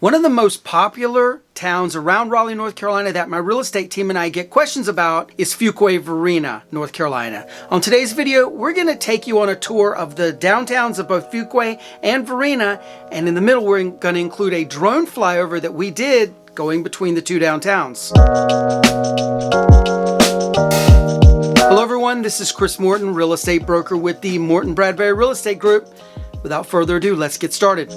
One of the most popular towns around Raleigh, North Carolina that my real estate team and I get questions about is Fuquay-Varina, North Carolina. On today's video, we're going to take you on a tour of the downtowns of both Fuquay and Varina, and in the middle we're going to include a drone flyover that we did going between the two downtowns. Hello everyone, this is Chris Morton, real estate broker with the Morton Bradbury Real Estate Group. Without further ado, let's get started.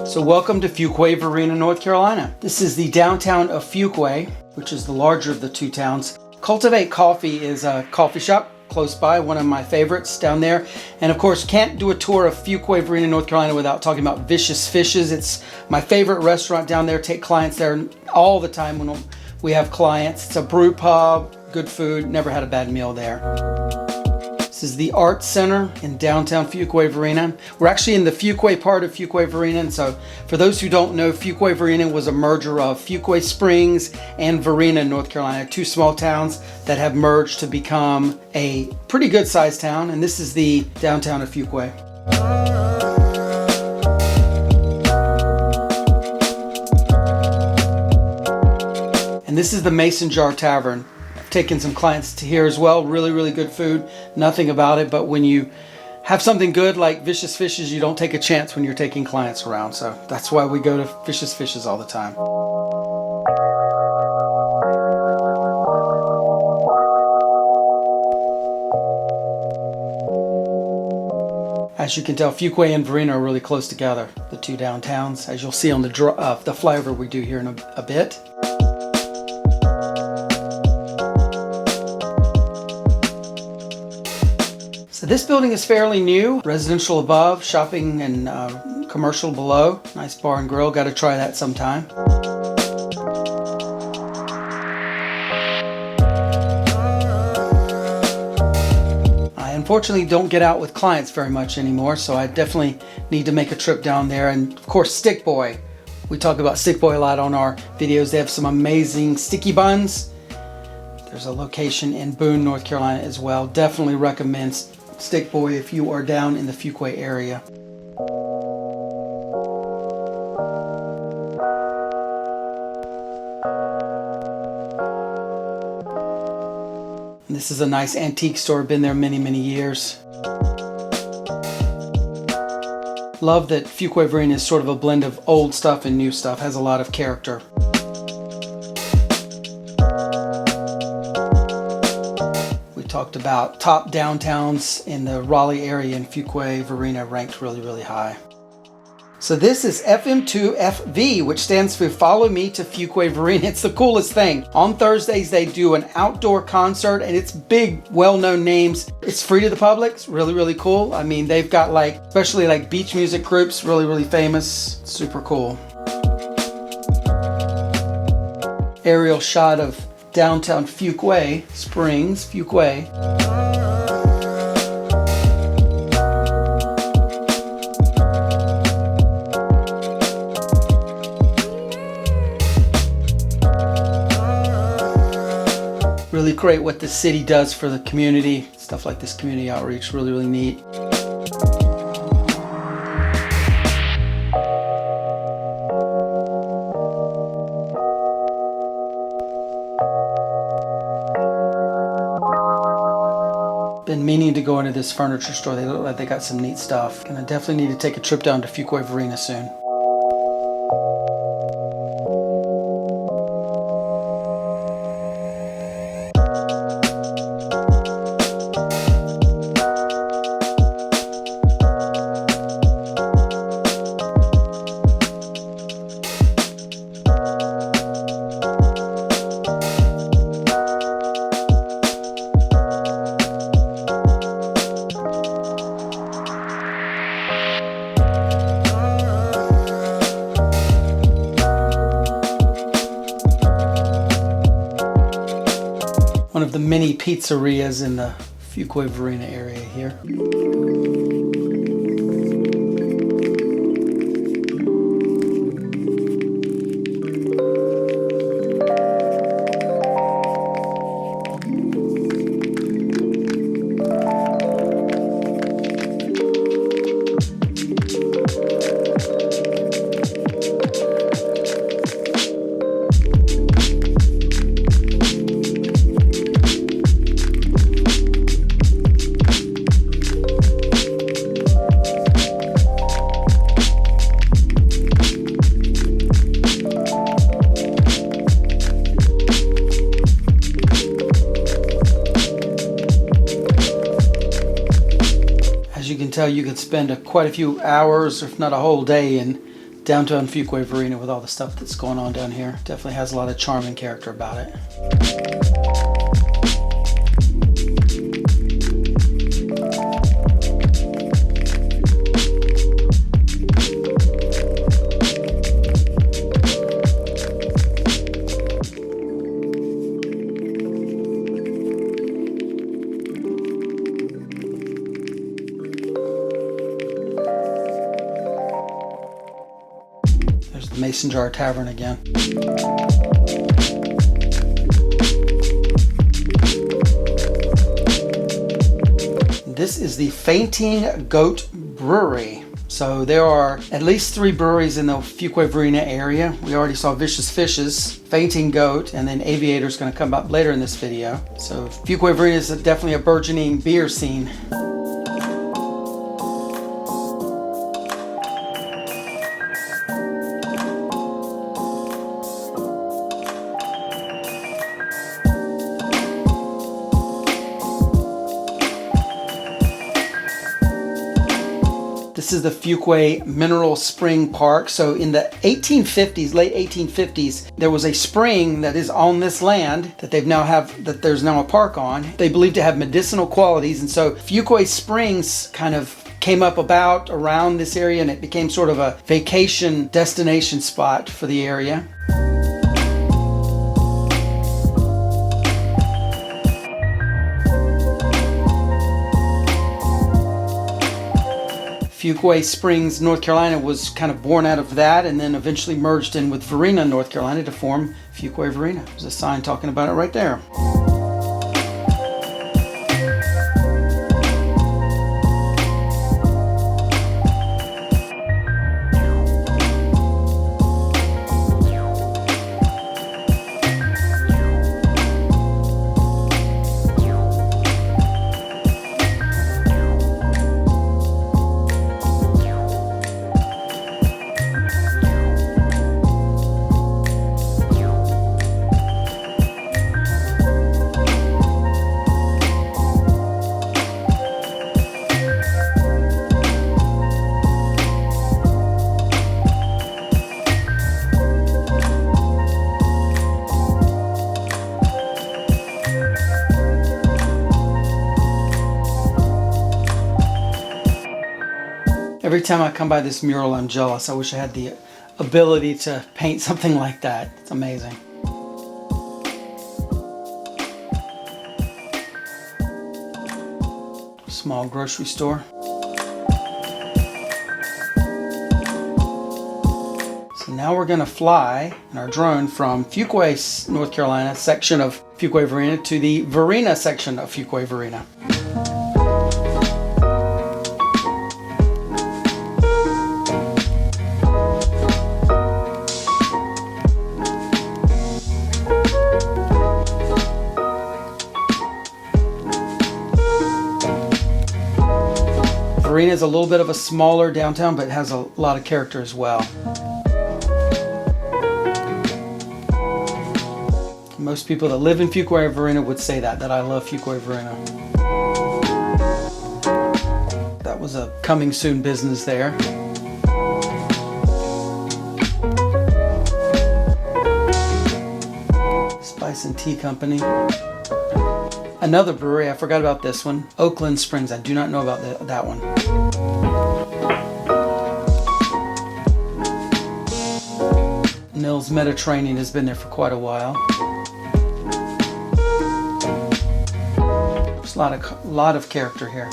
So welcome to Fuquay-Varina, North Carolina. This is the downtown of Fuquay, which is the larger of the two towns. Cultivate Coffee is a coffee shop close by, one of my favorites down there. And of course, can't do a tour of Fuquay-Varina, North Carolina without talking about Vicious Fishes. It's my favorite restaurant down there. Take clients there all the time when we have clients. It's a brew pub, good food, never had a bad meal there. This is the Art Center in downtown Fuquay-Varina. We're actually in the Fuquay part of Fuquay-Varina, and so for those who don't know, Fuquay-Varina was a merger of Fuquay Springs and Varina, North Carolina, two small towns that have merged to become a pretty good sized town, and this is the downtown of Fuquay. And this is the Mason Jar Tavern. Taken some clients to here as well. Really good food. Nothing about it, but when you have something good like Vicious Fishes, you don't take a chance when you're taking clients around. So that's why we go to Vicious Fishes all the time. As you can tell, Fuquay and Varina are really close together, the two downtowns, as you'll see on the flyover we do here in a bit. So this building is fairly new, residential above, shopping and commercial below. Nice bar and grill, got to try that sometime. I unfortunately don't get out with clients very much anymore, so I definitely need to make a trip down there. And of course, Stick Boy. We talk about Stick Boy a lot on our videos. They have some amazing sticky buns. There's a location in Boone, North Carolina as well. Definitely recommend Stick Boy if you are down in the Fuquay area. And this is a nice antique store, been there many years. Love that Fuquay-Varina is sort of a blend of old stuff and new stuff, has a lot of character. Talked about top downtowns in the Raleigh area, and Fuquay-Varina ranked really high. So this is FM2FV, which stands for Follow Me to Fuquay-Varina. It's the coolest thing. On Thursdays they do an outdoor concert, and it's big, well-known names. It's free to the public. It's really cool. I mean, they've got especially beach music groups, really famous. Super cool. Aerial shot of downtown Fuquay Springs, Fuquay. Really great what the city does for the community. Stuff like this community outreach, really neat. Been meaning to go into this furniture store. They look like they got some neat stuff. Gonna definitely need to take a trip down to Fuquay-Varina soon. One of the many pizzerias in the Fuquay-Varina area here. tell you could spend quite a few hours, if not a whole day, in downtown Fuquay-Varina with all the stuff that's going on down here. Definitely has a lot of charm and character about it. There's the Mason Jar Tavern again. This is the Fainting Goat Brewery. So there are at least 3 breweries in the Fuquay-Varina area. We already saw Vicious Fishes, Fainting Goat, and then Aviator's going to come up later in this video. So Fuquay-Varina is definitely a burgeoning beer scene. This is the Fuquay Mineral Spring Park. So in the 1850s, late 1850s, there was a spring that is on this land that there's now a park on. They believe to have medicinal qualities, and so Fuquay Springs kind of came up around this area, and it became sort of a vacation destination spot for the area. Fuquay Springs, North Carolina was kind of born out of that and then eventually merged in with Varina, North Carolina to form Fuquay-Varina. There's a sign talking about it right there. Every time I come by this mural, I'm jealous. I wish I had the ability to paint something like that. It's amazing. Small grocery store. So now we're going to fly in our drone from Fuquay, North Carolina section of Fuquay-Varina to the Varina section of Fuquay-Varina. Varina is a little bit of a smaller downtown, but it has a lot of character as well. Most people that live in Fuquay-Varina would say that I love Fuquay-Varina. That was a coming soon business there. Spice and Tea Company. Another brewery, I forgot about this one. Oakland Springs, I do not know about that one. Nils Mediterranean has been there for quite a while. There's a lot of character here.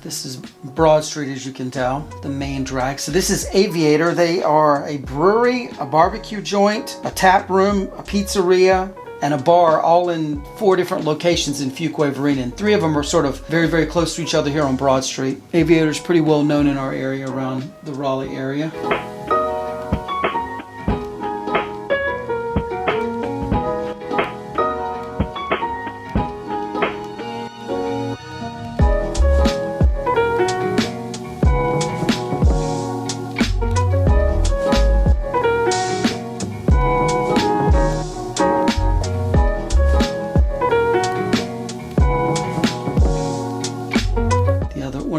This is Broad Street, as you can tell, the main drag. So this is Aviator. They are a brewery, a barbecue joint, a tap room, a pizzeria, and a bar, all in 4 different locations in Fuquay-Varina. And 3 of them are sort of very, very close to each other here on Broad Street. Aviator is pretty well known in our area, around the Raleigh area.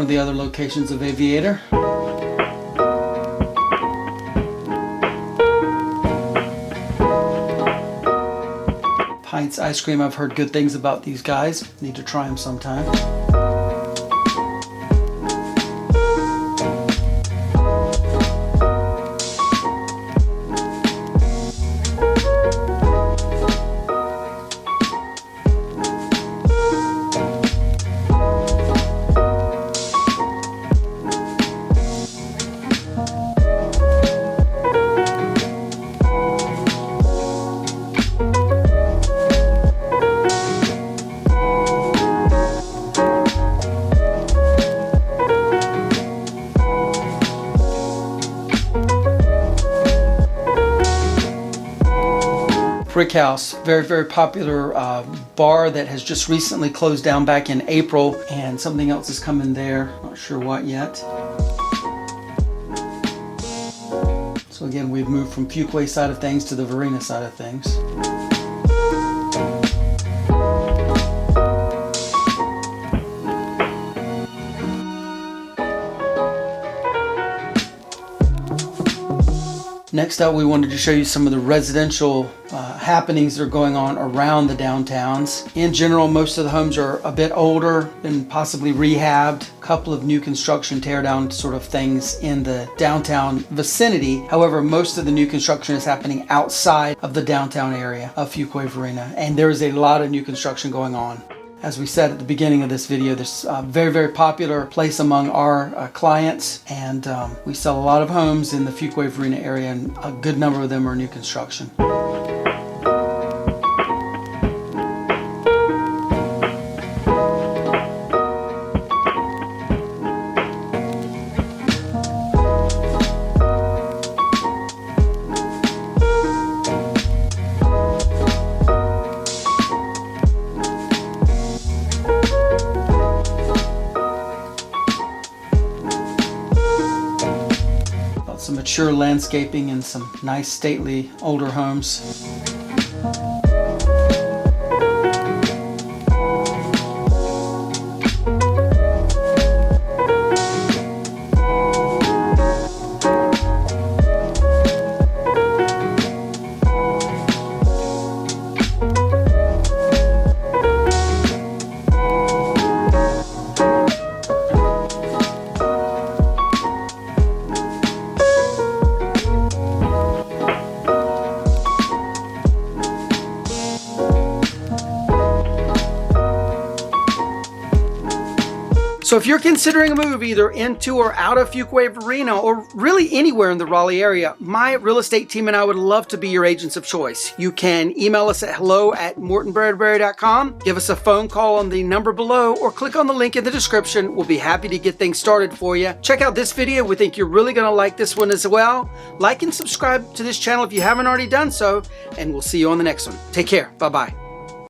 one of the other locations of Aviator. Pints Ice Cream, I've heard good things about these guys. Need to try them sometime. Brick House, very popular bar that has just recently closed down back in April, and something else is coming there. Not sure what yet. So again, we've moved from Fuquay side of things to the Varina side of things. Next up, we wanted to show you some of the residential happenings that are going on around the downtowns. In general, most of the homes are a bit older, been possibly rehabbed, a couple of new construction teardown sort of things in the downtown vicinity. However, most of the new construction is happening outside of the downtown area of Fuquay-Varina, and there is a lot of new construction going on. As we said at the beginning of this video, this is a very popular place among our clients, and we sell a lot of homes in the Fuquay-Varina area, and a good number of them are new construction. Some mature landscaping and some nice stately older homes. So if you're considering a move either into or out of Fuquay-Varina, or really anywhere in the Raleigh area, my real estate team and I would love to be your agents of choice. You can email us at hello@mortonbradbury.com, give us a phone call on the number below, or click on the link in the description. We'll be happy to get things started for you. Check out this video. We think you're really going to like this one as well. Like and subscribe to this channel if you haven't already done so, and we'll see you on the next one. Take care. Bye-bye.